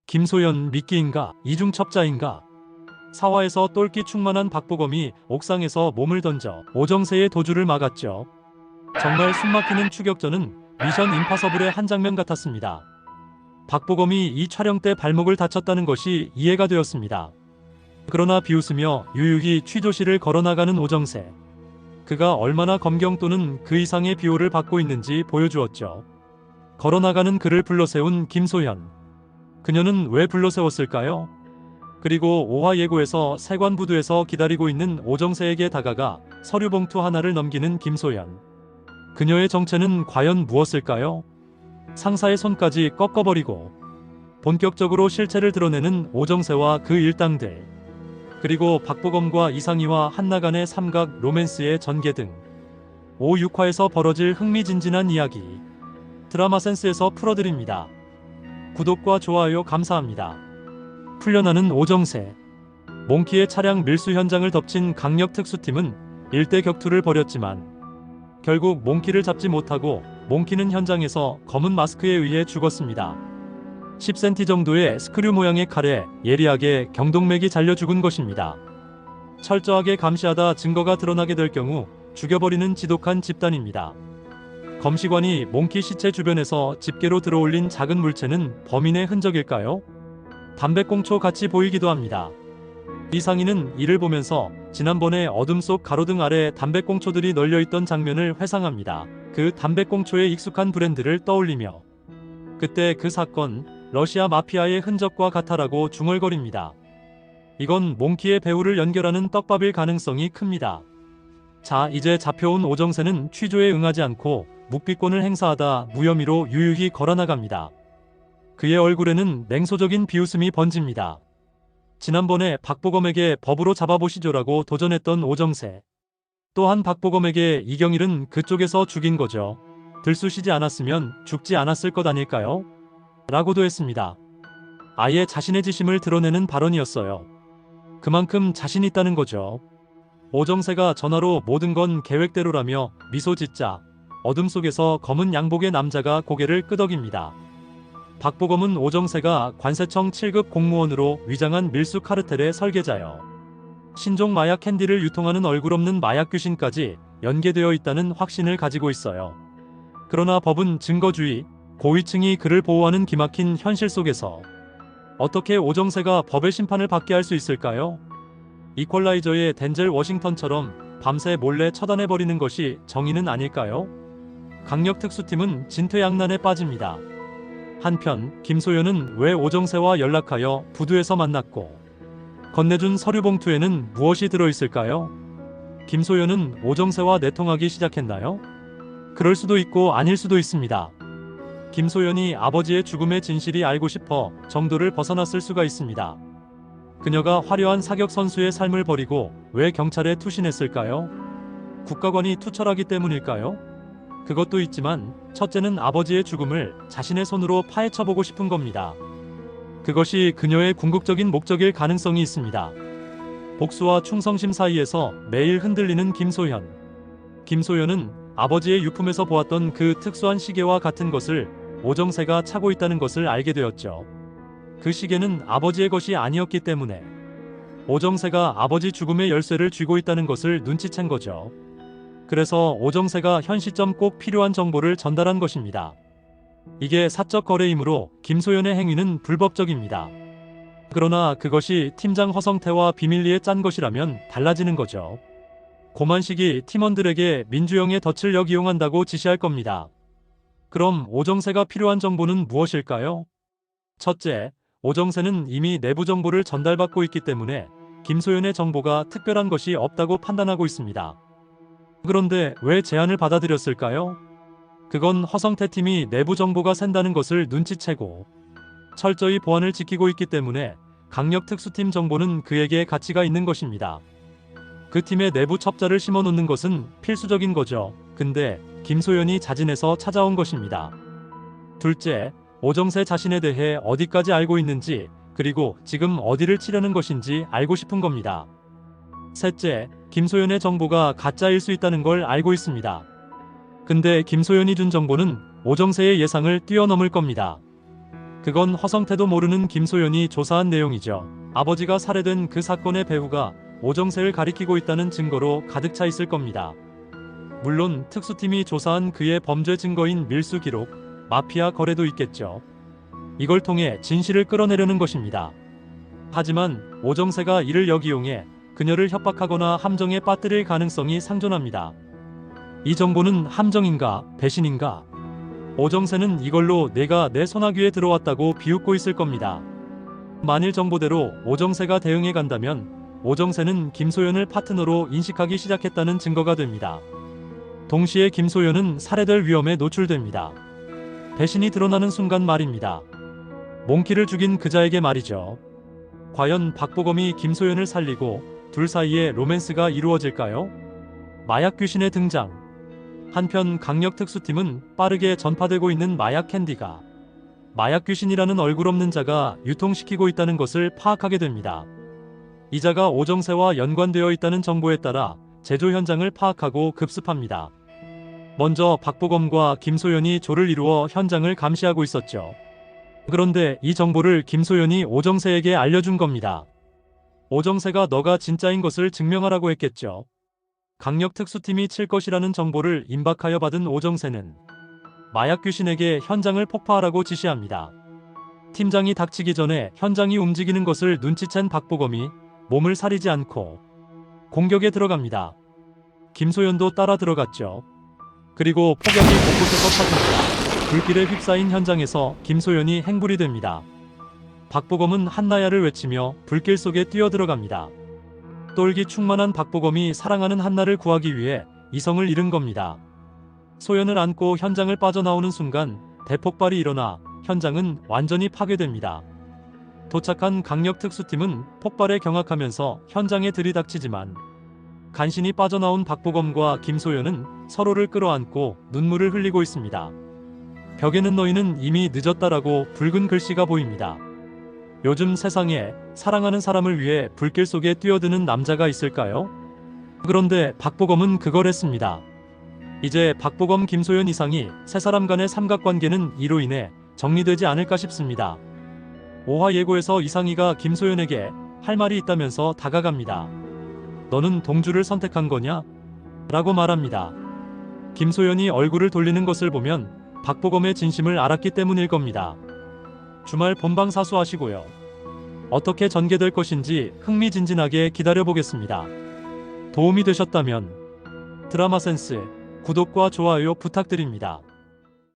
김소연 미끼인가 이중첩자인가. 사화에서 똘끼 충만한 박보검이 옥상에서 몸을 던져 오정세의 도주를 막았죠. 정말 숨막히는 추격전은 미션 임파서블의 한 장면 같았습니다. 박보검이 이 촬영 때 발목을 다쳤다는 것이 이해가 되었습니다. 그러나 비웃으며 유유히 취조실을 걸어나가는 오정세. 그가 얼마나 검경 또는 그 이상의 비호를 받고 있는지 보여주었죠. 걸어나가는 그를 불러세운 김소연. 그녀는 왜 불러세웠을까요? 그리고 오화예고에서 세관부두에서 기다리고 있는 오정세에게 다가가 서류봉투 하나를 넘기는 김소연. 그녀의 정체는 과연 무엇일까요? 상사의 손까지 꺾어버리고 본격적으로 실체를 드러내는 오정세와 그 일당들. 그리고 박보검과 이상희와 한나간의 삼각 로맨스의 전개 등 5, 6화에서 벌어질 흥미진진한 이야기. 드라마 센스에서 풀어드립니다. 구독과 좋아요 감사합니다. 풀려나는 오정세. 몽키의 차량 밀수 현장을 덮친 강력 특수팀은 일대 격투를 벌였지만 결국 몽키를 잡지 못하고 몽키는 현장에서 검은 마스크에 의해 죽었습니다. 10cm 정도의 스크류 모양의 칼에 예리하게 경동맥이 잘려 죽은 것입니다. 철저하게 감시하다 증거가 드러나게 될 경우 죽여버리는 지독한 집단입니다. 검시관이 몽키 시체 주변에서 집게로 들어올린 작은 물체는 범인의 흔적일까요? 담배꽁초 같이 보이기도 합니다. 이상희는 이를 보면서 지난번에 어둠 속 가로등 아래 담배꽁초들이 널려있던 장면을 회상합니다. 그 담배꽁초의 익숙한 브랜드를 떠올리며 그때 그 사건 러시아 마피아의 흔적과 같아라고 중얼거립니다. 이건 몽키의 배우를 연결하는 떡밥일 가능성이 큽니다. 자, 이제 잡혀온 오정세는 취조에 응하지 않고 묵비권을 행사하다 무혐의로 유유히 걸어나갑니다. 그의 얼굴에는 냉소적인 비웃음이 번집니다. 지난번에 박보검에게 법으로 잡아보시죠라고 도전했던 오정세. 또한 박보검에게 이경일은 그쪽에서 죽인 거죠. 들쑤시지 않았으면 죽지 않았을 것 아닐까요? 라고도 했습니다. 아예 자신의 지심을 드러내는 발언이었어요. 그만큼 자신 있다는 거죠. 오정세가 전화로 모든 건 계획대로라며 미소 짓자 어둠 속에서 검은 양복의 남자가 고개를 끄덕입니다. 박보검은 오정세가 관세청 7급 공무원으로 위장한 밀수 카르텔의 설계자요. 신종 마약 캔디를 유통하는 얼굴 없는 마약 귀신까지 연계되어 있다는 확신을 가지고 있어요. 그러나 법은 증거주의, 고위층이 그를 보호하는 기막힌 현실 속에서 어떻게 오정세가 법의 심판을 받게 할 수 있을까요? 이퀄라이저의 덴젤 워싱턴처럼 밤새 몰래 처단해버리는 것이 정의는 아닐까요? 강력 특수팀은 진퇴양난에 빠집니다. 한편 김소연은 왜 오정세와 연락하여 부두에서 만났고 건네준 서류봉투에는 무엇이 들어있을까요? 김소연은 오정세와 내통하기 시작했나요? 그럴 수도 있고 아닐 수도 있습니다. 김소연이 아버지의 죽음의 진실이 알고 싶어 정도를 벗어났을 수가 있습니다. 그녀가 화려한 사격 선수의 삶을 버리고 왜 경찰에 투신했을까요? 국가관이 투철하기 때문일까요? 그것도 있지만 첫째는 아버지의 죽음을 자신의 손으로 파헤쳐보고 싶은 겁니다. 그것이 그녀의 궁극적인 목적일 가능성이 있습니다. 복수와 충성심 사이에서 매일 흔들리는 김소연. 김소연은 아버지의 유품에서 보았던 그 특수한 시계와 같은 것을 오정세가 차고 있다는 것을 알게 되었죠. 그 시계는 아버지의 것이 아니었기 때문에 오정세가 아버지 죽음의 열쇠를 쥐고 있다는 것을 눈치챈 거죠. 그래서 오정세가 현 시점 꼭 필요한 정보를 전달한 것입니다. 이게 사적 거래이므로 김소연의 행위는 불법적입니다. 그러나 그것이 팀장 허성태와 비밀리에 짠 것이라면 달라지는 거죠. 고만식이 팀원들에게 민주영의 덫을 역이용한다고 지시할 겁니다. 그럼 오정세가 필요한 정보는 무엇일까요? 첫째, 오정세는 이미 내부 정보를 전달받고 있기 때문에 김소연의 정보가 특별한 것이 없다고 판단하고 있습니다. 그런데 왜 제안을 받아들였을까요? 그건 허성태 팀이 내부 정보가 샌다는 것을 눈치채고 철저히 보안을 지키고 있기 때문에 강력 특수팀 정보는 그에게 가치가 있는 것입니다. 그 팀의 내부 첩자를 심어놓는 것은 필수적인 거죠. 근데 김소연이 자진해서 찾아온 것입니다. 둘째, 오정세 자신에 대해 어디까지 알고 있는지 그리고 지금 어디를 치려는 것인지 알고 싶은 겁니다. 셋째, 김소연의 정보가 가짜일 수 있다는 걸 알고 있습니다. 근데 김소연이 준 정보는 오정세의 예상을 뛰어넘을 겁니다. 그건 허성태도 모르는 김소연이 조사한 내용이죠. 아버지가 살해된 그 사건의 배후가 오정세를 가리키고 있다는 증거로 가득 차 있을 겁니다. 물론 특수팀이 조사한 그의 범죄 증거인 밀수 기록, 마피아 거래도 있겠죠. 이걸 통해 진실을 끌어내려는 것입니다. 하지만 오정세가 이를 역이용해 그녀를 협박하거나 함정에 빠뜨릴 가능성이 상존합니다. 이 정보는 함정인가 배신인가? 오정세는 이걸로 내가 내 소나귀에 들어왔다고 비웃고 있을 겁니다. 만일 정보대로 오정세가 대응해 간다면 오정세는 김소연을 파트너로 인식하기 시작했다는 증거가 됩니다. 동시에 김소연은 살해될 위험에 노출됩니다. 배신이 드러나는 순간 말입니다. 몽키를 죽인 그자에게 말이죠. 과연 박보검이 김소연을 살리고 둘 사이에 로맨스가 이루어질까요? 마약 귀신의 등장. 한편 강력 특수팀은 빠르게 전파되고 있는 마약 캔디가 마약 귀신이라는 얼굴 없는 자가 유통시키고 있다는 것을 파악하게 됩니다. 이 자가 오정세와 연관되어 있다는 정보에 따라 제조 현장을 파악하고 급습합니다. 먼저 박보검과 김소연이 조를 이루어 현장을 감시하고 있었죠. 그런데 이 정보를 김소연이 오정세에게 알려준 겁니다. 오정세가 너가 진짜인 것을 증명하라고 했겠죠. 강력 특수팀이 칠 것이라는 정보를 임박하여 받은 오정세는 마약 귀신에게 현장을 폭파하라고 지시합니다. 팀장이 닥치기 전에 현장이 움직이는 것을 눈치챈 박보검이 몸을 사리지 않고 공격에 들어갑니다. 김소연도 따라 들어갔죠. 그리고 폭격이 곳곳에서 터집니다. 불길에 휩싸인 현장에서 김소연이 행불이 됩니다. 박보검은 한나야를 외치며 불길 속에 뛰어들어갑니다. 똘기 충만한 박보검이 사랑하는 한나를 구하기 위해 이성을 잃은 겁니다. 소연을 안고 현장을 빠져나오는 순간 대폭발이 일어나 현장은 완전히 파괴됩니다. 도착한 강력 특수팀은 폭발에 경악하면서 현장에 들이닥치지만 간신히 빠져나온 박보검과 김소연은 서로를 끌어안고 눈물을 흘리고 있습니다. 벽에는 너희는 이미 늦었다라고 붉은 글씨가 보입니다. 요즘 세상에 사랑하는 사람을 위해 불길 속에 뛰어드는 남자가 있을까요? 그런데 박보검은 그걸 했습니다. 이제 박보검 김소연 이상이 세 사람 간의 삼각관계는 이로 인해 정리되지 않을까 싶습니다. 오화 예고에서 이상희가 김소연에게 할 말이 있다면서 다가갑니다. 너는 동주를 선택한 거냐? 라고 말합니다. 김소연이 얼굴을 돌리는 것을 보면 박보검의 진심을 알았기 때문일 겁니다. 주말 본방 사수하시고요. 어떻게 전개될 것인지 흥미진진하게 기다려보겠습니다. 도움이 되셨다면 드라마 센스 구독과 좋아요 부탁드립니다.